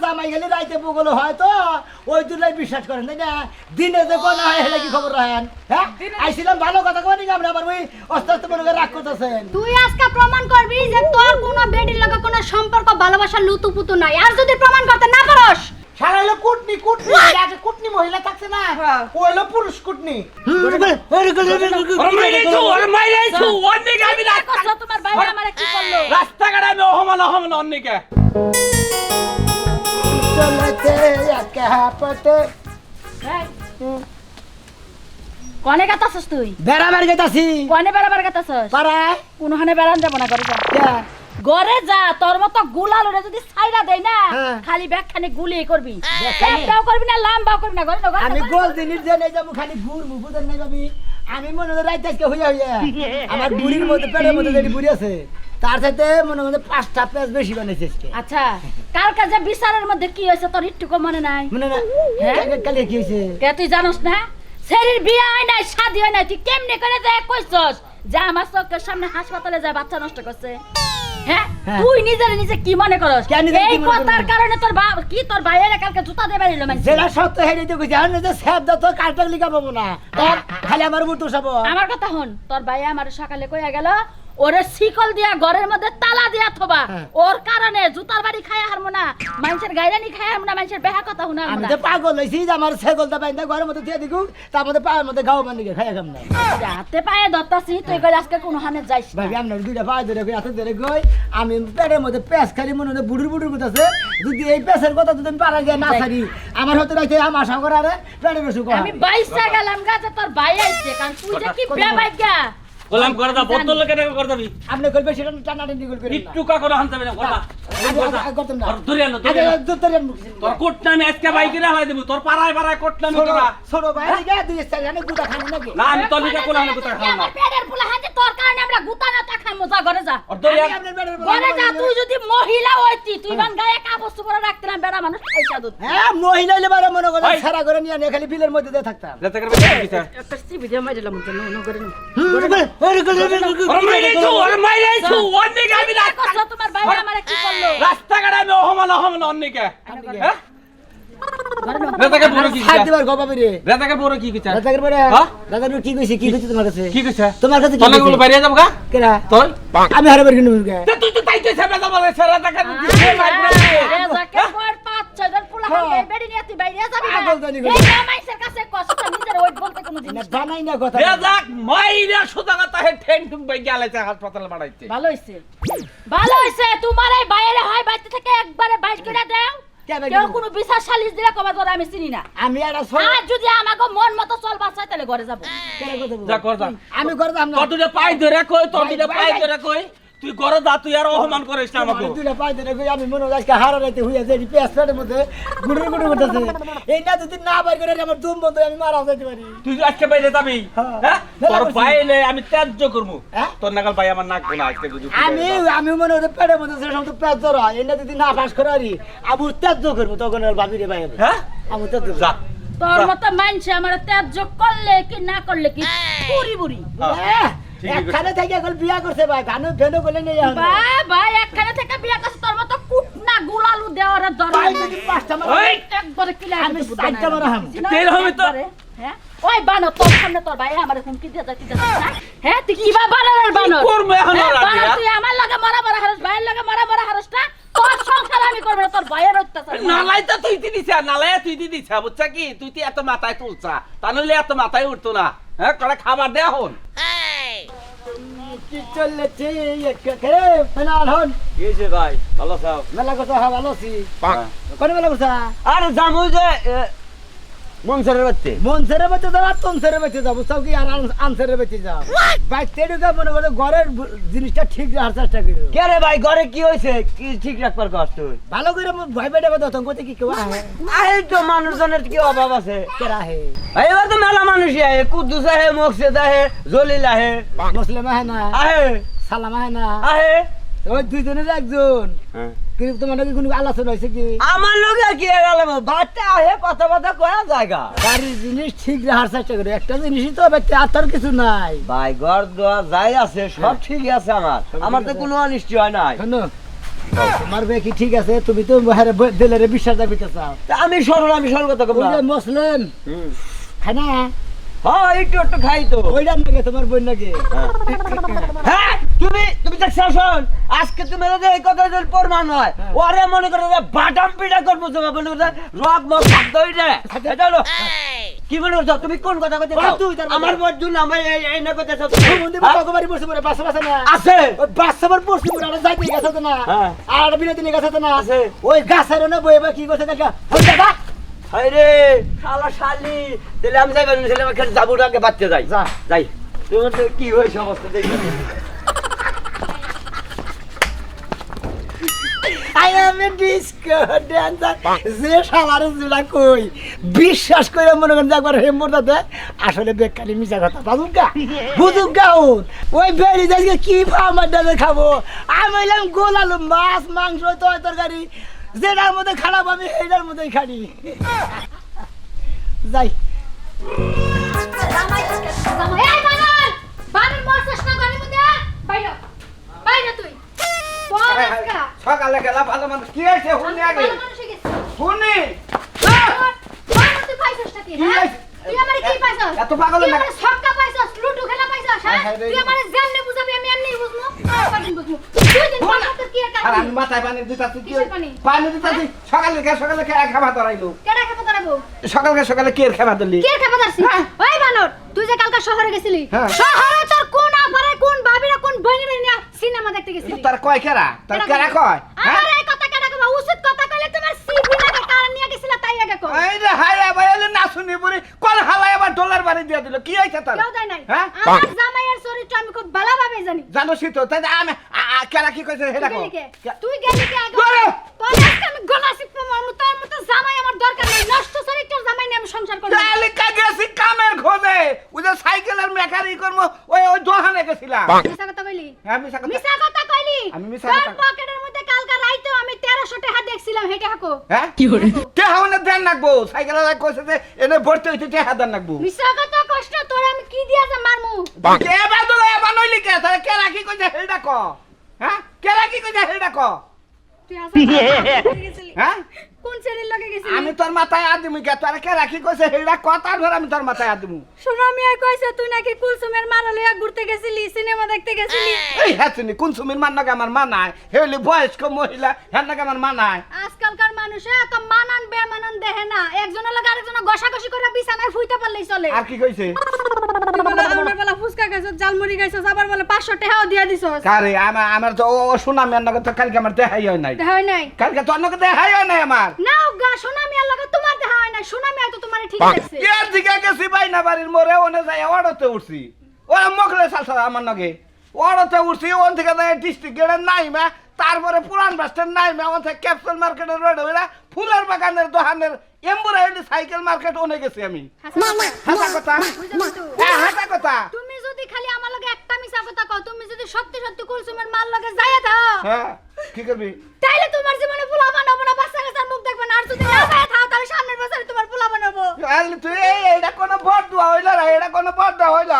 জামাই গেলে রাইতে বগল হয় তো ওই দুলাই বিশ্বাস করেন তাই না দিনে যে কোন হয় হেলে কি খবর রাখেন হ্যাঁ আইছিলাম ভালো কথা কই না আমরা আবার ওই অস্তে আস্তে মনে করে রাগ করতেছেন তুই আজকে প্রমাণ করবি যে তোর কোনো বেডির লগে কোনো সম্পর্ক ভালোবাসা লুতুপুতু নাই আর যদি প্রমাণ করতে না পারস সারা হলো কুটনি কুটনি আগে কুটনি মহিলা থাকছে না ও হলো পুরুষ কুটনি তোমার ভাই আমারে কি করলো রাস্তাঘাটে আমি অহমান অন্যকে চলেছে একা পথে কোনে গাতাছস তুই বেড়াবার গেতাছি কোনে বেড়াবার গাতাছস পাড়ায় কোনখানে বেড়ান যাব না ঘরে যা ঘরে যা তোর মতো গুলালরে যদি ছাইরা দেই না খালি ব্যাগখানে গুলি করবি ব্যাগটাও করবি না লাম্বাও করবি না ঘরে না আমি গোল জিনিস যে নেই যাবো খালি ঘুর মুফুদের নেই যাবি আমি মনে হয় রাইতে আজকে হইয়া হইয়া আমার বুড়ির মধ্যে পেটের মধ্যে যেটি বুড়ি আছে তার সাথে মনে হয় 5টা পেঁয়াজ বেশি বানাইছে আজকে আচ্ছা কার কাছে বিচারের মধ্যে কি হয়েছে তোর একটু মনে নাই মনে না কালে কি হয়েছে কে তুই জানোস না শরীর বিয়ে হয় নাই শাদী হয় নাই তুই কেমনে করে যায় কইছস যে আমার চোখের সামনে হাসপাতালে যায় বাচ্চা নষ্ট করছে হ্যাঁ তুই নিজে কি মনে করস এই কথার কারণে তোর বাপ কি তোর ভাইয়ের কালকে জুতা দেবে নিল মানে যেটা সত্য হেরে তো কইছে আর যে স্যাপ দাও তো কালটা লিখা পাবো না তোর খালি আমার উপর তো সব আমার কথা হন তোর ভাই আমার সকালে কইয়া গেল ওরে শিকল দিয়া ঘরের মধ্যে তালা দিয়া থবা ওর কারণে জুতার বাড়ি খায়া হারমো না মানুষের গায়রানি খায়া হারমো না মানুষের বেহা কথা হুনা আমি তো পাগল হইছি যে আমার ছাগলটা বাইন্দা ঘরের মধ্যে দিয়ে দিগু তার মধ্যে পায়ের মধ্যে গাও বান্ধি খাইয়া খাম না হাতে পায়ে ধরতাছি তুই কই আজকে কোন হানে যাইস না ভাই আমরা দুইটা পায়ে ধরে কই হাতে ধরে কই আমি পেটের মধ্যে পেঁচ খালি মনে হয় বুড়ুর করতেছে যদি এই পেঁচের কথা যদি আমি পারা গিয়ে না ছাড়ি আমার হতে রাইতে আমার আশা করে আরে পেটের বসু কয় আমি 22 টা গেলাম গাছে তোর ভাই আইছে কারণ তুই যে কি বেবাইগা গোলাম করে দা বোতল লাগে করে দাবি আপনি করবে সেটা টানাটানি করবেন না একটু কা করে হানতে না কথা করতাম না ধরে আনো তোর কোট নামে আজকে বাইকে রাখাই দেব তোর পাড়ায় কোট নামে করা ছোট ভাই গা দুই স্টাইলে গুটা খান নাকি না আমি তোর লিখা কোলা গুতা খাও না আমার পেটের ফুলা হাতে তোর কারণে আমরা গুতা না তা খামু যা ঘরে যা আর ধরে ঘরে যা তুই যদি মহিলা হইতি তুই বান গায়ে কাপড় পরে রাখতিলাম বেড়া মানুষ পয়সা দুধ হ্যাঁ মহিলা হইলে বারে মনে করে সারা করে নিয়ে নে খালি বিলের মধ্যে দিয়ে থাকতাম যাতে করবে বিচার একটা সিবি দিয়ে মাইরালাম তো নো করে নো তোমার ভাই আমারে কি করলো রাস্তাঘাটে আমি অহমান অন্যকে রাজাকে বড় কি হাত দিবার গবা বেরে রাজাকে বড় কি কইছা রাজাকের পরে রাজার কি কইছে কি কইছে তোমার কাছে কি কইছা তোমার কাছে কি তলে গুলো বাইরে যাব গা কেরা তোর আমি হারে বের কিনু মুরগা তুই তো তাই কইছা বেজা বলে রাজাকে রাজাকে পর 5-6 জন পোলা হাতে বেড়ি নিয়ে তুই বাইরে যাবি না এই জামাইছের কাছে কষ্ট নিজের ওই বলতে কোনো জিনিস জানাই না কথা রাজাক মাইরা সুদা কথা হে ঠ্যাং ঠুং বাই গেলাইছে হাসপাতালে বাড়াইছে ভালো হইছে তোমার এই বাইরে হয় বাইতে থেকে একবারে বাইর করে দাও কেউ কোনো বিচার সালিশ দিলে কবা তোর আমি চিনি না আমি আর আর যদি আমাকে মন মতো চল বাঁচাই তাহলে ঘরে যাব যা কর যা আমি করে দাম না তোর দুটা পাই ধরে কই তোর দুটা পাই ধরে কই তুই ঘরে যা তুই আর অপমান করিস না আমাকে দুইটা পাই ধরে কই আমি মনে আজকে হারা রাইতে হইয়া যে পেস পেটের মধ্যে গুড়ুর করতেছে এই না যদি না বাইর করে আমার দুম বন্ধ আমি মারা যাইতে পারি তুই আজকে বাইরে যাবি হ্যাঁ তোর পাইলে আমি ত্যায্য করব তোর নাগাল ভাই আমার নাক গোনা আজকে যদি আমি মনে হয় পেটের মধ্যে সে সমস্ত পেট ধরা এই না যদি না পাস করারি আবু ত্যায্য করব তখন আর ভাবি রে ভাই হ্যাঁ আমি ত্যায্য যা তোর মতো মানছে আমার ত্যায্য করলে কি না করলে কি পুরি বুড়ি একখানে থেকে এখন বিয়া করছে ভাই ভানু ফেনো বলে নেই ভাই একখানে থেকে বিয়া করছে তোর মতো কুটনা গুলালু দেওয়ার দরকার যদি পাঁচটা ওই একবারে কিলা আমি সাইডটা মারা হাম তেল হবে তো হ্যাঁ ওই বানো তোর সামনে তোর ভাই আমারে হুমকি দিয়ে যাচ্ছে না হ্যাঁ তুই কিবা বানানোর বানো করবে এখন আর তুই আমার লাগে মারা হারস ভাইয়ের লাগে মারা হারস না তোর সংসার আমি করব না তোর ভাইয়ের অত্যাচার নালাইতা তুই দিদিছ নালাইয়া তুই দিদিছ বুঝছা কি তুই তি এত মাথায় তুলছা তানলে এত মাথায় উঠতো না হ্যাঁ করে খাবার দে এখন কি চলছে কে ফেনা হন এইছে ভাই ভালো আছো মেলা কথা ভালো আছি কোন মেলা কথা আরে জামু যে মনসরের বাচ্চা মনসেরে বেঁচে যাও আর তনসেরে বেঁচে যাবো সব কি আর আনসেরে বেঁচে যাও বাইতে ঢুকে মনে করে ঘরের জিনিসটা ঠিক রাখার চেষ্টা করি কে রে ভাই ঘরে কি হইছে কি ঠিক রাখবার কষ্ট ভালো করে ভয় পেটে কথা তখন কোথায় কি কেউ আহে আহে তো মানুষজনের কি অভাব আছে কেরা আহে এবার তো মেলা মানুষই আহে কুদ্দুস আহে মকসেদ আহে জলিল আহে মুসলিম আহে না আহে সালাম আহে না আহে ওই দুইজনের একজন কিন্তু তোমার নাকি কোনো আলোচনা হয়েছে কি আমার লোক আর কি গেলাম বাচ্চা আহে কথা কয়া জায়গা বাড়ির জিনিস ঠিক রাখার চেষ্টা করি একটা জিনিসই তো ব্যক্তি আর তার কিছু নাই ভাই ঘর দোয়া যাই আছে সব ঠিকই আছে আমার তো কোনো অনিষ্টি হয় নাই শোনো আমার বে কি ঠিক আছে তুমি তো হারে দিলেরে বিশ্বাস রাখতে চাও তা আমি সরল কথা কম ওই যে মুসলিম খানা হ্যাঁ একটু খাই তো ওইটা নাকি তোমার বোন নাকি হ্যাঁ তুমি দেখছো শোন আজকে তুমি যদি এই কথা যদি প্রমাণ হয় ওরে মনে করে যে বাদাম পিঠা করবো তোমার মনে করে রক মক খাদ্য হইছে এটা হলো কি মনে করছো তুমি কোন কথা কইতে চাও তুই তার আমার বন্ধু না আমি এই না কইতে চাও মন্দির কতবারই পড়ছে পড়ে বাসা বাসা না আছে ওই বাসাবার পড়ছে পড়ে আর যাইতে গেছে তো না হ্যাঁ। আর বিনোদিনী নিয়ে গেছে তো না আছে। ওই গাছের না বইবা কি করছে দেখা দেখা আরে শালা শালি তাহলে আমি যাইব না ছেলে আমাকে যাবো আগে বাচ্চা যাই যা। যাই তোমার তো কি হয়েছে অবস্থা দেখি I M A disco dancer যে শালার জুড়া কই বিশ্বাস করে মনে করেন যে একবার হেম্বর দাদা আসলে বেকারি মিশা কথা বুঝুকা ওই বেড়ি যাইকে কি আমার দাদা খাবো আমি হইলাম গোল আলু মাছ মাংস তরকারি যেটার মধ্যে খারাপ আমি সেইটার মধ্যেই খানি যাই এই বানর বানর মরছস না ঘরের মধ্যে বাইরে বাইরে তুই বল আজকা সকালে গেলা ভালো মানুষ কি হয়েছে হুনি আগে ভালো মানুষ হয়ে গেছিস। হুনি বানর তুই পাইছস নাকি কি হ্যাঁ হয়েছে? তুই আমারে কি পাইছস এত পাগল তুই না আমারে ছক্কা পাইছস লুডু খেলা পাইছস হ্যাঁ হ্যাঁ, রে। তুই আমারে যেমনে বুঝাবি আমি এমনি বুঝমু কদিন বুঝমু তুই দিন পর তোর কি আর কাজ আমি মাথায় পানি দিতাছি কি কিসের পানি? পানি দিতাছি সকালে কে খাবার ধরাইলো কেডা খাবো তোরাবো সকালে কে খাবার দিলি কে খাবো দারছি ওই বানর তুই যে কালকা শহরে গেছিলি হ্যাঁ। শহরে তোর কোন আপারে কোন ভাবিরা কোন বইনিরা নিয়া সিনেমা দেখতে গেছিলি তার কয় কেরা তার কেরা কয় হ্যাঁ আমার এই কথা কেডা কবা উচিত কথা কইলে তোমার সিভি লাগে কারণ নিয়া গেছিলা তাই আগে কও এই রে হাই আবার এলে না শুনি পুরি কোন হালাই আবার ডলার বাড়ি দিয়ে দিল কি হইছে তার কেউ দেয় নাই হ্যাঁ আমার জামাইয়ের চরিত্র আমি খুব ভালোভাবে জানি জানোসই তো তাই আমি কেরা কি কইছে সেটা কো তুই গেলি কে আগে বলো। তোর আজকে আমি গলা চিপে মারমু তোর মতো জামাই আমার দরকার নেই নষ্ট চরিত্রের জামাই নিয়ে আমি সংসার করব তাহলে কা গেছি কামের খোঁজে ওই যে সাইকেলের মেকারি করব ওই দোকানে গেছিলাম মিছা কথা কইলি হ্যাঁ মিছা কথা মিছা কথা কইলি আমি মিছা তোর কথা- পকেটের মধ্যে কালকা রাইতে আমি 1300 টাকা দেখছিলাম হেটে হাকো হ্যাঁ কে হাওনে দেন নাকবো সাইকেলে কইছে যে এনে ভর্তি হইতে তে হাদার নাকবো মিছা কথা কষ্ট তোর আমি কি দিয়া যে মারমু কে বাদলে এবার নইলি কে তাহলে কেরা কি কইছে হেডা ক হ্যাঁ কেরা কি কইছে হেডা ক তুই হাসা গেছিলি হ্যাঁ কোন ছেলের লগে গেছিলি আমি তোর মাথায় আদিমু কে তোর কেরা কি কইছে হেডা কথা ধরে আমি তোর মাথায় আদিমু শোনা মিয়া কইছে তুই নাকি কুলসুমের মারা লইয়া ঘুরতে গেছিলি সিনেমা দেখতে গেছিলি এই হাসিনি কোন সুমির মান নাকি আমার মানায় হেলি বয়স্ক মহিলা হ্যাঁ নাকি আমার মানায় আজকালকার মানুষে এত মানান বেমানান দেখে না একজনের লগে আরেকজনের ঘষাঘষি করে বিছানায় ফুইতে পারলেই চলে আর কি কইছে বেলা ফুচকা খাইছস জালমুড়ি খাইছস আবার বলে 500 টাকাও দিয়া দিছস কারে আমার তো ও শোনা মেয়ের নাকি তো কালকে আমার দেখাই হয় নাই দেখা হয় নাই কালকে তোর নাকি দেখাই হয় নাই আমার নাও গা সোনা মিয়ার লগে তোমার দেখা হয় না সোনা মিয়া তো তোমারে ঠিক দেখছে এর দিকে গেছি বাইনা বাড়ির মোড়ে ওনে যাই ওড়তে উঠছি ওরা মকলে সালসা আমার নাকি ওড়তে উঠছি ওন থেকে যাই ডিস্ট্রিক্ট গেটের নাইমা তারপরে পুরান বাসস্ট্যান্ড নাইমা ওন থেকে ক্যাপসুল মার্কেটের রোড হইলা ফুলের বাগানের দোকানের এমবুরাইলি সাইকেল মার্কেট ওনে গেছি আমি হাসা কথা হ্যাঁ হাসা কথা তুমি যদি খালি আমার লগে একটা মিছা কথা কও তুমি যদি সত্যি সত্যি কুলসুমের মাল লগে যাইয়া দাও হ্যাঁ কি করবি তাইলে তোমার জীবনে পোলা বানাবো না বাচ্চা কাচ্চার মুখ দেখবে না আর যদি না যাইয়া থাও তাহলে সামনের বছরে তোমার পোলা বানাবো আরে তুই এটা কোনো বড়দুয়া হইল না এটা কোনো বড়দুয়া হইল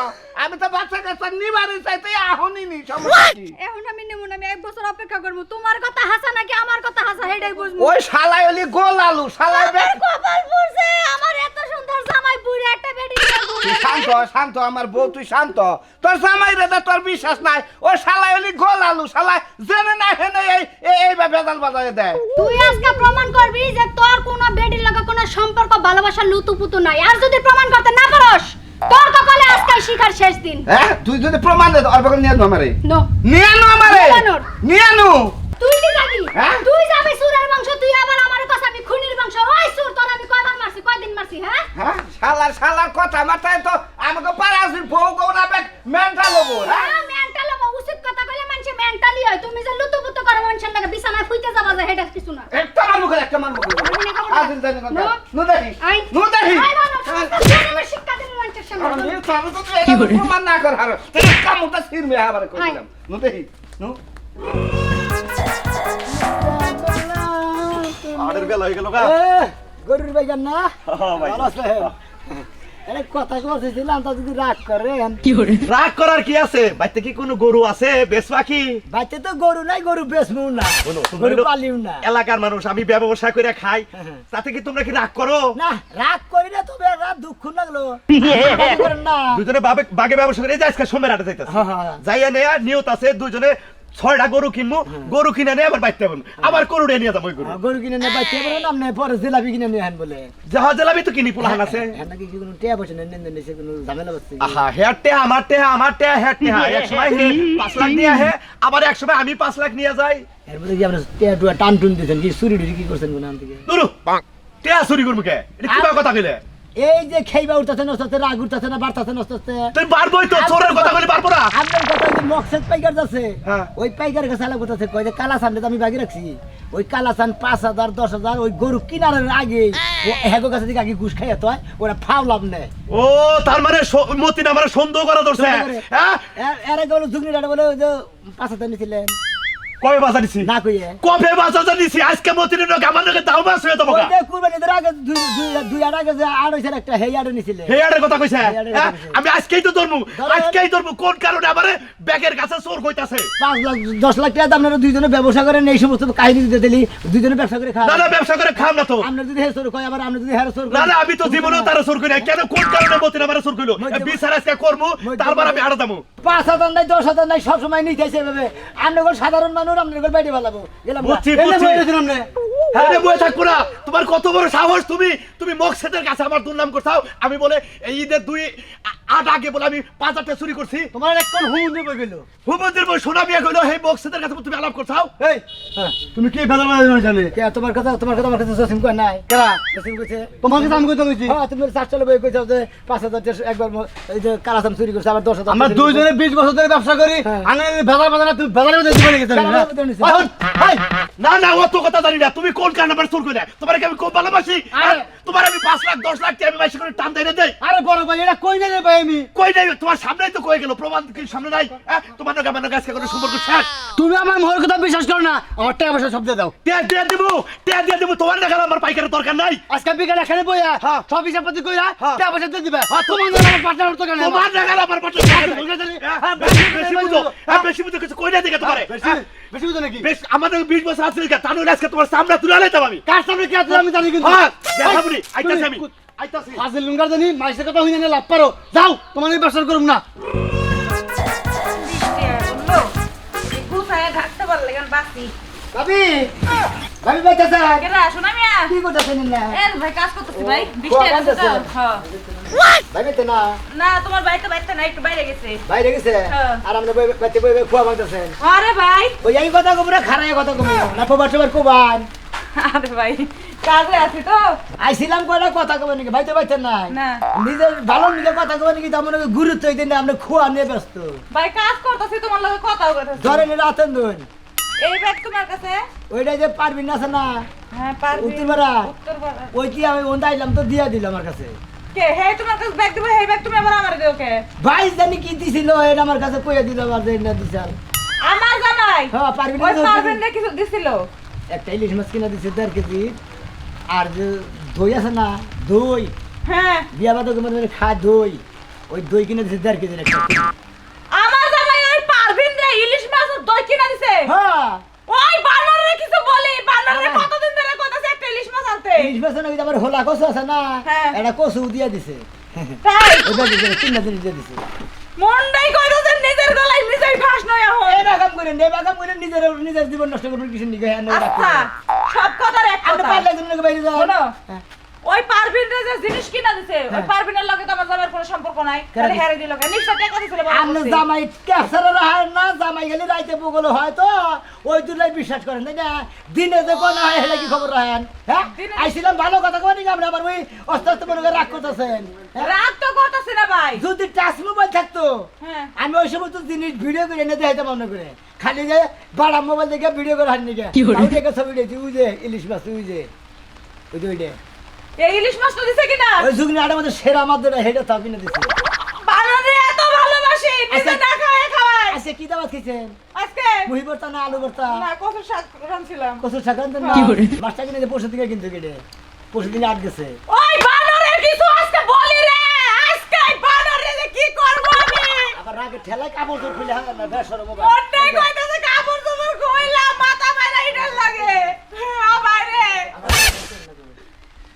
আমি তো বাচ্চা কাচ্চা নিবারই চাইতে এখনই নি সমস্যা কি এখন আমি নেব না আমি 1 বছর অপেক্ষা করব তোমার কথা হাসা নাকি আমার কথা হাসা হেডাই বুঝবো ওই শালাই হলি গোল আলু শালাই আমার কপাল পুরছে আমার এত সুন্দর জামাই বুড়ি একটা বেডি তুই শান্ত আমার বউ তুই শান্ত তোর জামাই রে তোর বিশ্বাস নাই ও শালাই হলি গোল আলু শালাই জেনে না হেনে এইভাবে বেজাল বাজায় দেয় তুই আজকে প্রমাণ করবি যে তোর কোনো বেডির লগে কোনো সম্পর্ক ভালোবাসা লুতুপুতু নাই আর যদি প্রমাণ করতে না পারস তোর কপালে আজকে শিখার শেষ দিন হ্যাঁ তুই যদি প্রমাণ দে অল্প করে নিয়ে নো আমারে নো নিয়ে নো আমারে নিয়ানোর। নিয়ে নো তুই কি যাবি হ্যাঁ? তুই যাবি সুরের বংশ তুই আবার আমার কথা আমি খুনির বংশ ওই সুর তোর আমি কয়বার মারছি কয়দিন মারছি হ্যাঁ হ্যাঁ শালার কথা মাথায় তো আমাকে পারাসির বউ গৌরা ব্যাগ মেন্টাল হবো হ্যাঁ মেন্টাল উচিত কথা কইলে মানুষ মেন্টালি হয় তুমি যে লুতুপুতু করো মানুষের লাগে বিছানায় ফুইতে যাবা যে হেডা কিছু না একটা মার মুখে আজিন জানি কথা নো দেখি আই নো দেখি আই বাবা তুমি শিক্ষা দিন মানুষের সামনে আমি চালু তো এটা প্রমাণ না কর হারো তুই কামটা সিরমে আবার কইলাম নো দেখি নো আড়ের বেলা হয়ে গেল গা গরুর বাইগান না হ্যাঁ ভাই ভালো আছেন? আরে কথা বলতেছিলাম তা যদি রাগ করেন রাগ করার কি আছে? বাইতে কি কোনো গরু আছে বেচবা কি? বাচ্চা তো গরু নাই, গরু বেচমু না, শোনো, তোমরা গরু হলো পালিও না। এলাকার মানুষ, আমি ব্যবসা করে খাই, হ্যাঁ। তাতে কি তোমরা কি রাগ করো? না রাগ করি না, তবে রাগ দুঃখ লাগলো। রাগ করেন না। দুজনে বাগে ব্যবসা করে এই যে আজকে সোমের হাটে যাইতাছে, হ্যাঁ, হ্যাঁ। যাইয়া নেয়া নিয়ত আছে দুজনে 6টা গরু কিনবো, গরু কিনে নিয়ে আবার বাইতে যাবো, আবার গরুটা নিয়ে যাবো। ওই গরু গরু কিনে নিয়ে বাচ্চা বলে নাম নেই, পরে জিলাপি কিনে নিয়ে আন বলে। যাহা জেলাবি তো কিনি পোলাহান আছে। হ্যাঁ নাকি কি কোনো টিয়া বসে নেন নেন সে কোনো ঝামেলা হচ্ছে কি? আহা হেয়ারটে আমার হেয়ারটে এক সময় হে 5 লাখ নিয়ে আহে, আবার এক সময় আমি 5 লাখ নিয়ে যাই। এর মধ্যে কি আমরা টিয়া টুয়া টান টুন দিয়েছেন কি, চুরি টুরি কি করছেন কোন থেকে? দুরু টিয়া চুরি করবো কে? এটা কিবা কথা কইলে? এই যে খাইবা উঠতেছে নষ্ট রাগ উঠতেছে না বাড়তেছে নষ্ট হচ্ছে। তুই পারবই তো, চোরের কথা কইলে পারবো না? আপনার কথা যে মকসেদ পাইকার আছে, হ্যাঁ। ওই পাইকারের কাছে আলাপ করতেছে, কয় যে কালাসানটা তো আমি বাকি রাখছি, ওই কালাসান 5,000 10,000 ওই গরু কিনারের আগে ও হেগো কাছে দিকে আগে ঘুষ খাইয়া তো ওরা ফাও লাভ নেয়। ও তার মানে মতিন আমার সন্দেহ করা ধরছে। হ্যাঁ এর আগে বলে জুগনিটা বলে ওই যে 5,000 নিছিলেন কবে বাজার দিছি? না কইয়ে কবে বাজার দিছি? আজকে মতিনের লোক আমার লোকে দাও মাস হয়ে যাবো। ওই যে কুরবানিদের আগে দুই আর আগে যে আর হইছে একটা হেই আর নিছিলে। হে আড়ের কথা কইছে। হেয়ারের কথা হ্যাঁ? কইছে। আমি আজকেই তো ধরমু, ধরেন। আজকেই ধরমু। কোন কারণে আমারে ব্যাগের কাছে চোর কইতাছে? 5 লাখ 10 লাখ টাকা আপনারা দুইজনে ব্যবসা করেন, এই সমস্ত কাহিনী দিতে দিলি দুইজনে ব্যবসা করে খাওয়া। না না ব্যবসা করে খাম না তো। আমরা যদি হে চোর কই, আবার আমরা যদি হের চোর না না আমি তো জীবনেও তারা চোর করি না। কেন কোন কারণে মতিন আমারে চোর কইলো? বিচার আজকে করমু, তারপর আমি আড়া যাবো। 5,000 নাই 10,000 নাই সব সময় নিতেছে এভাবে। আমরা কোন সাধারণ মানুষ, আমরা কোন বাইরে ভালাবো গেলাম না। বুঝছি, এলে বুঝছি। বইরে দিলাম না। হ্যাঁ রে বয়ে থাকবো না। তোমার কত বড় সাহস, তুমি মকসেদের কাছে আমার দুর্নাম করছাও। আমি বলে এই ঈদের 2-8 আগে বলে আমি 5,000 টাকা চুরি করছি। তোমার এক কোন হুম দিব গেল। হুমন্দির বই সোনা বিয়া কইলো, হে মকসেদের কাছে তুমি আলাপ করছাও। এই তুমি কি ভেদা ভেদা জানে? কে তোমার কথা আমার কাছে জসিম কই নাই। কেরা জসিম কইছে? তোমার কাছে আমি কইতে কইছি। হ্যাঁ তুমি 4 চলে বই কইছো যে 5,000 টাকা একবার এই যে কালাসাম চুরি করছে, আবার 10,000। আমরা দুইজনে 20 বছর ধরে ব্যবসা করি। হ্যাঁ। আমি ভেজাল ভেজাল তুই ভেজালের মধ্যে জীবনে গেছিস না? না না অত কথা জানি না। তুমি কোন কারণে আমার চুর কইলে? তোমার কি আমি খুব ভালোবাসি? আরে। তোমার আমি 5 লাখ 10 লাখ টাকা আমি বাইসে করে টান দেই না দেই। আরে বড় ভাই এটা কই না রে ভাই আমি? কই নাই, তোমার সামনেই তো কই গেল, প্রমাণ কি সামনে নাই? হ্যাঁ তোমার নাকি আমার নাকি আজকে কোনো সম্পর্ক শেষ। তুমি আমার মোহর কথা বিশ্বাস করো না। আমার টাকা পয়সা সব দিয়ে দাও। টিয়া দিয়ে দেবো। তোমার দেখা আমার পাইকারের দরকার নাই। আজকে বিকেল এখানে বইয়া হ্যাঁ। সব হিসাব পাতি কইরা হ্যাঁ। টাকা পয়সা দিয়ে দিবে। হ্যাঁ, তোমার জন্য আমার পার্টনার তো কেন? তোমার দেখা আমার পাশে বেশি বুঝো। হ্যাঁ বেশি বুঝো কিছু কই না দেখে তোমারে। বেশি বেশি বুঝো নাকি? বেশ আমাদের 20 বছর আছে কি তা নইলে আজকে তোমার সামনে তুলে আলাইতাম আমি। কার সামনে কি আছে আমি জানি কিন্তু। হ্যাঁ দেখাবনি আইতাছি আমি। আইতাছি। ফাজিল লুঙ্গার জানি মাইসের কথা হইনা লাভ পারো। যাও তোমার এই ব্যবসা করুম না। ভাবি ভাবি বাইতেছে কি করতেছেন না? ভাই বাইতে না না তোমার বাইতে বাইতে না একটু বাইরে গেছে বাইরে গেছে। হ্যাঁ। আর আমরা বাইতে বই খোয়া ভাঙতেছেন। আরে ভাই ওই এই কথা কবরা খারাই কথা কম না, পবার সবার কোবান আরে ভাই কাজে আছি তো আইছিলাম কয়টা কথা কবে নাকি? ভাই তো বাইতেন নাই না নিজের ভালো নিজের কথা কবে নাকি? তেমন গুরুত্ব দিন না, আমরা খোয়া নিয়ে ব্যস্ত। ভাই কাজ করতেছি তোমার লগে কথাও করতেছি ধরেন রাতেন ধরুন এই ব্যাগ তোমার কাছে ওইটাই যে পারবিন আছে না হ্যাঁ পারবি উত্তরপাড়া উত্তরপাড়া ওই কি আমি ওন আইলাম তো দিয়া দিল আমার কাছে। কে হে তোমার কাছে ব্যাগ দিব হে ব্যাগ তুমি আবার আমারে দিও কে ভাই জানি কি দিছিল এটা আমার কাছে কইয়া দিল, আমার যে না দিছাল। আমার জামাই হ্যাঁ পারবিন ওই পারবেন না কিছু দিছিল একটা ইলিশ মাছ কিনা দিছে 1.5 কেজি। আর যে দই আছে না দই, হ্যাঁ বিয়া বাদক মানে খায় দই, ওই দই কিনে দিছে 1.5 কেজি একটা। আমার জামাই ওই পারবেন রে ইলিশ মাছ আর দই কিনা দিছে হ্যাঁ ওই বানরে কিছু বলি বানরে হ্যাঁ। কতদিন ধরে কইতাছে একটা ইলিশ মাছ আনতে ইলিশ মাছ না আমার হোলা কচু আছে না, হ্যাঁ। এটা কচু দিয়া দিছে। তাই ওইটা দিছে 3 দিন দিয়ে দিছে। মন্ডাই কইতাছে নিজের গলায় নিজেই ফাঁস নয় এখন এই বাগাম করে নে বাগাম করে নিজের জীবন নষ্ট করবেন কিছু নিকে। আচ্ছা সব কথার এক আমরা কথা পারলে তুমি বাইরে যাও। শোনো হ্যাঁ। ওই পারবিন রে যে জিনিস কিনা দিছে ওই হ্যাঁ। পারবিনের লগে তো আমার জামাইয়ের কোনো সম্পর্ক নাই কেন তাহলে দিছে? হেরে দিল কেন নিশ্চয় টাকা দিছিল বড় আমরা করছে। জামাই ক্যাপসারে রাখেন না, জামাই গেলে রাইতে বগল হয় তো ওই দুলাই বিশ্বাস করেন তাই না? দিনে যে কোন হয় হেলে কি খবর রাখেন? হ্যাঁ দিনে- আইছিলাম ভালো কথা কই নাকি? আমরা আবার ওই অস্তে আস্তে মনে করে রাগ করতেছেন। হ্যাঁ? রাগ তো করতেছি না ভাই যদি টাচ মোবাইল থাকতো হ্যাঁ আমি ওই সমস্ত জিনিস ভিডিও করে এনে দেখাইতাম মনে করে। খালি যে বাড়া মোবাইল দেখে ভিডিও করে হান নিকে ওই দেখে ছবি দিয়েছি ওই যে ইলিশ মাছ ওই যে ওই যে ওইটা এই ইলিশ মাছ তো দিছে কিনা ওই যুগনি আটার মধ্যে সেরা মাছ যেটা হেটা তাও কিনে দিচ্ছে। বানরে এত ভালোবাসি নিজে আচ্ছা। না খায় খাওয়ায় আজকে কি দাবাত খেয়েছেন? আজকে মুহি ভর্তা না আলু ভর্তা? না কত শাক রাঁধছিলাম কচুর শাক আনতেন না? মাছটা কিনে যে পরশু দিকে কিন্তু কেটে পরশু দিনে আট গেছে। ওই বানরে কিছু আজকে বলি রে আগে ঠেলায় কাপড় চোপড় খুলে হাঙ্গা না বেসর মোবাইল ওটাই কইতাছে কাপড় চোপড় কইলা মাথা বাইরে ইডাল লাগে আ বাইরে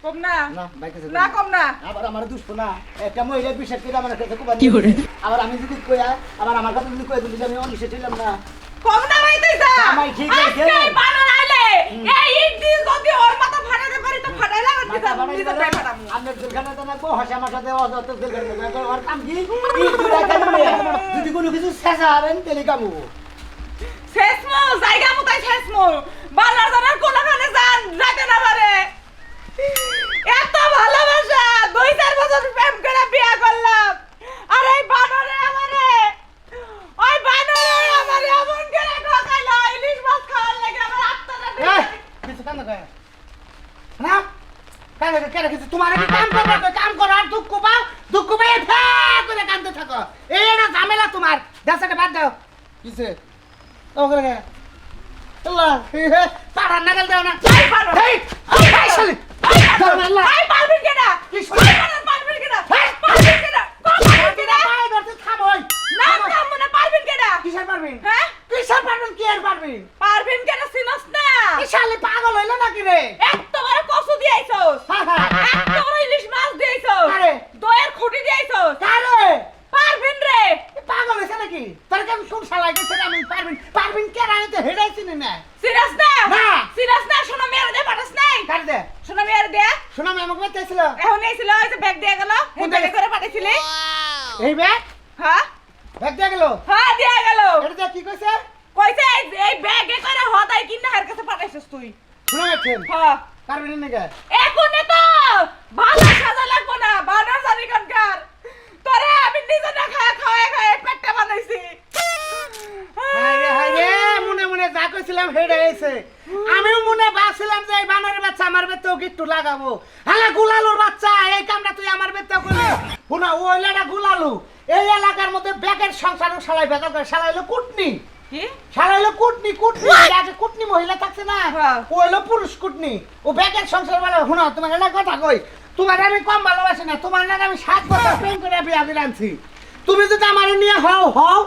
কম না না ভাই কাছে না কম না আবার আমার দুষ্ট না একটা মহিলা বিশ্বাস করে আমার কাছে কুবানি আবার আমি যদি কইয়া আবার আমার কাছে যদি কইয়া দিলি যে আমি অনিশে ছিলাম না কম না ভাই তুইছা আমার ঠিক আছে। আজকে বানর আইলে এই ইট দিয়ে যদি ওর মাথা ফাটাতে পারি তো ফাটাই লাগা দিতাম নিজে তাই ফাটামু আমি জেলখানা তো নাকবো হাসি আমার সাথে অযথ জেলখানা তো ওর কাম কি এই দুরা কামে যদি কোনো কিছু শেষা হবেন তাহলে কামু শেষমো জায়গা মতো শেষমো বানর জানার কোনখানে যান যাইতে না পারে এত ভালোবাসা 2-4 বছর প্রেম করে বিয়ে করলাম আর এই বানরে আমারে ওই বানরে আমারে এমন করে ঠকাইলো ইলিশ মাছ খাওয়ার লাগে আমার আত্মাটা এই কিছু কাম না না কাম করে কিছু তোমার কি কাম করবে কাম করো আর দুঃখ পাই ফা করে কাঁদতে থাকো এই না ঝামেলা তোমার দাসাটা বাদ দাও কিসে ও করে আল্লাহ পাড়া নাগাল দাও না এই বানর এই এই শালি আল্লাহ এই পারবিন কেডা এই বানর পারবিন কেডা পারবিন কেডা পারবিন কেডা পায়ে ধরতে থামোই না কাম না পারবিন কেডা কিসের পারবেন হ্যাঁ কিসের পারবেন কি আর পারবেন পারবিন কেডা চিনস না এই শালি পাগল হইলো নাকি রে এত বড় কসু দিয়েছস এত বড় ইলিশ মাছ দিয়েছস কারে? দয়ের খুঁটি দিয়েছস কারে পারবিন রে পাগল হইছে নাকি তোর কেন কোন শালাই গেছে আমি পারবেন কে রাইতে হেডাইছিস না সিরিয়াস না না। সিরিয়াস না শোনো মেরে দে পাঠাস নাই কার দে শোনো মেরে দে শোনা আমি আমাকে বলতেছিল এখন এই ছিল ওই যে ব্যাগ দিয়ে গেল এই ব্যাগে করে পাঠাইছিলি এই ব্যাগ হ্যাঁ ব্যাগ দিয়ে গেল হ্যাঁ দিয়ে গেল এটা দিয়ে কি কইছে কইছে এই ব্যাগে করে হদাই কিনা হার কাছে পাঠাইছিস তুই শুনে গেছেন হ্যাঁ পারবেন নাকি এখনে তো ভালো সাজা লাগবো না বানর জানি কানকার তোরে আমি নিজে না খায় পেটটা বানাইছি হায় রে মনে মনে যা কইছিলাম হেডাইছে আমিও মনে ভাবছিলাম যে এই বানরের বাচ্চা আমার বেতেও একটু লাগাবো হালা গুলালুর বাচ্চা এই কামটা তুই আমার বেতেও করলি শুনা ওই লেডা গুলালু এই এলাকার মধ্যে ব্যাগের সংসারও শালাই বেকার করে শালাইলো কুটনি কি শালাইলো কুটনি আগে কুটনি মহিলা থাকছে না হ্যাঁ। ও হলো পুরুষ কুটনি ও ব্যাগের সংসার বলে শুনো তোমার একটা কথা কই তোমার আমি কম ভালোবাসি না তোমার না আমি 7 বছর প্রেম করে বিয়া দিয়ে আনছি তুমি যদি আমার নিয়ে হও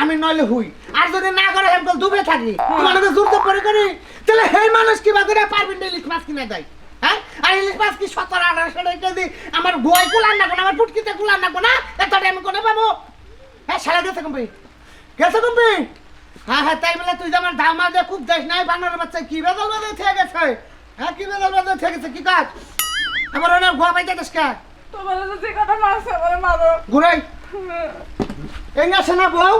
আমি নইলে হুই আর যদি না করে হেমকল ডুবে থাকি তোমাকে জোরতে পরে করি তাহলে সেই মানুষ কিবা করে পারবেন ইলিশ মাছ কিনে দেয় হ্যাঁ আর ইলিশ মাছ কি 17-18 টাকা কেজি আমার গোয়াই কুলার না কোন আমার পুটকিতে কুলার না কোন এতটা আমি কোনে পাবো হ্যাঁ সারা গেছে কম্পি হ্যাঁ তাই বলে তুই যে আমার ধামা দিয়ে খুব দেশ নাই বানরের বাচ্চা কি বেদল বেদল থেকে গেছে হ্যাঁ কি বেদল বেদল থেকে গেছে কি কাজ আমার অনেক গোয়া পাইতে দেশ কা তোমার যে কথা মারছে বলে মারো ঘুরাই এই না শোনা বউ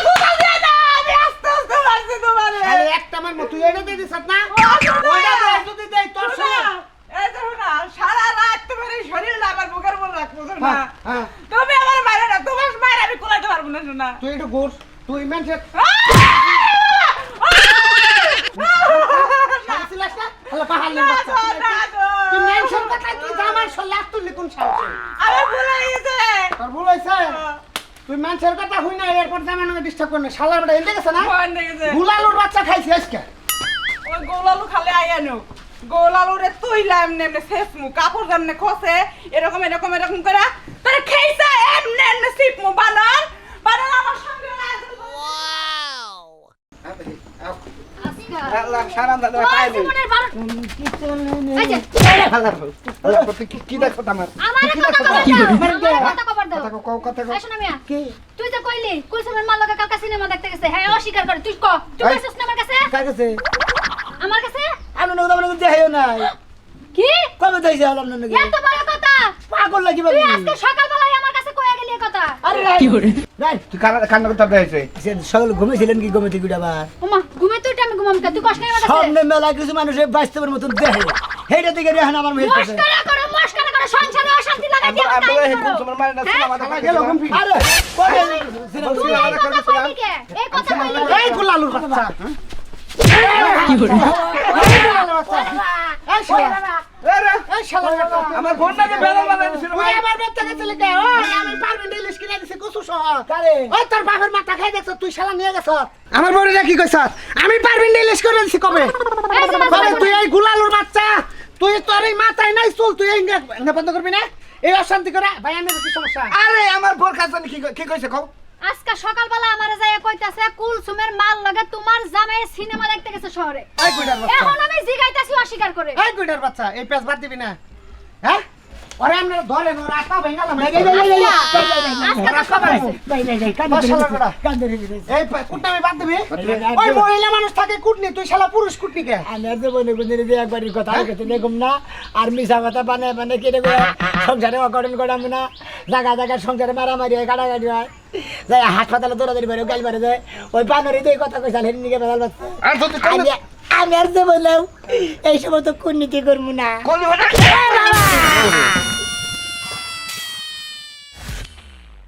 দুটা দিয়ে না আমি আস্তে আস্তে মারছি তোমারে আরে একটা আমার মতো এটা দিয়ে দিছ না শোনো। ওইটা দে যদি দেই তোর শোনো, শোনা এই দেখো না সারা রাত তোমার এই শরীর না আমার বুকের উপর রাখবো শোনো না হ্যাঁ তুমি আমার মারে না তোমার মায়ের আমি কোলাতে পারবো না শোনা তুই একটু ঘুর তুই মেনছে শান্তিলাস না হলো পাহাড় নিয়ে বাচ্চা তুই মেনশন কথা তুই জামার সল্লাহ তুই লিখুন সাহস আমার ভুলে গেছে তোর ভুল হইছে তুই মানুষের কথা হই না এরপর জামানোকে ডিস্টার্ব করনে শালার বেটা এনে গেছে না ভয় গেছে গুলালুর বাচ্চা খাইছি আজকে ওই গোলালু খালে আইয়ানো গোলালু রে তুই লাম নেমনে শেষ মু কাপড় জামনে খসে এরকম করে তোরে খাইছে এমনে এমনে সিপ মু বানর আমার সঙ্গে আল্লাহ সারান দাদা পাই নেই কি দেখো আমার তুই তো কইলি কুলসুমের মালকে কালকা সিনেমা দেখতে গেছে হ্যাঁ অস্বীকার করে তুই তুই এই। কইছিস না আমার কাছে কার কাছে আমার কাছে আমি নগদ মানে দেখাইও নাই কি কবে দেখাইছে আলাম না নাকি এত বড় কথা পাগল লাগি তুই বলি আজকে সকালবেলায় আমার কাছে কইয়া গেলি এই কথা আরে রাই তুই কান্না করতে দেখাইছে সকাল ঘুমিয়েছিলেন কি ঘুমিয়ে থেকে আবার ওমা ঘুমে তুই আমি ঘুমাম কা তুই কষ্ট নাই আমার কাছে সামনে মেলা কিছু মানুষের বাস্তবের মতন দেখে সেইটা থেকে রেহান আমার মেয়ে মস্করা করো সংসারে অশান্তি লাগাই দিয়ে আমরা এই তোমার মারে না সিনেমা দেখা গেল ঘুমপি আরে কবে তুই এই কথা কইলি কে এই কথা কইলি এই গুলালুর বাচ্চা এই শালা এই শালা আমার ফোনটাকে বেলা বাজাইছিল ওই আমার বেটা গেছে লিখে ওই আমি পারবেন ইলিশ কিনে দিছি কসু সহ কারে ওই তোর বাপের মাথা খাই দেখছ তুই শালা নিয়ে গেছ আমার বড়িরা কি কইছ আমি পারবেন ইলিশ করে দিছি কবে কবে তুই এই গুলালুর বাচ্চা তুই তোর এই মাথায় নাই চুল তুই এই বন্ধ করবি না এই অশান্তি করে ভাই আমি কি সমস্যা আরে আমার বোর কাছে কি কইছে কও আজকে সকালবেলা আমারে যাইয়া কইতাছে কুলসুমের মাল লগে তোমার জামাই সিনেমা দেখতে গেছে শহরে এই কুইটার বাচ্চা এখন আমি জিগাইতাছি অস্বীকার করে এই কুইটার বাচ্চা এই পেছ বাদ দিবি না হ্যাঁ ওরে আমরা ধরে নো রাস্তা ভেঙালাম এই কুটনামি বাদ দিবি ওই মহিলা মানুষ থাকে কুটনি তুই শালা পুরুষ কুটনি কে আমি আর দেব না গুনে দিয়ে একবারই কথা কইতে দেখুম না আর মিছা কথা বানে কেটে করে সংসারে অগড়ন করাম না জায়গা জায়গা সংসারে মারামারি হয় কাটাকাটি হয় যাই হাসপাতালে দৌড়াদৌড়ি বেরো গাল মারে যায় ওই বানরে তো এই কথা কইছাল হেন নিকে বেদাল বাচ্চা আর যদি আমি আর দেব না এই সময় তো কুটনি কি করবো না কলি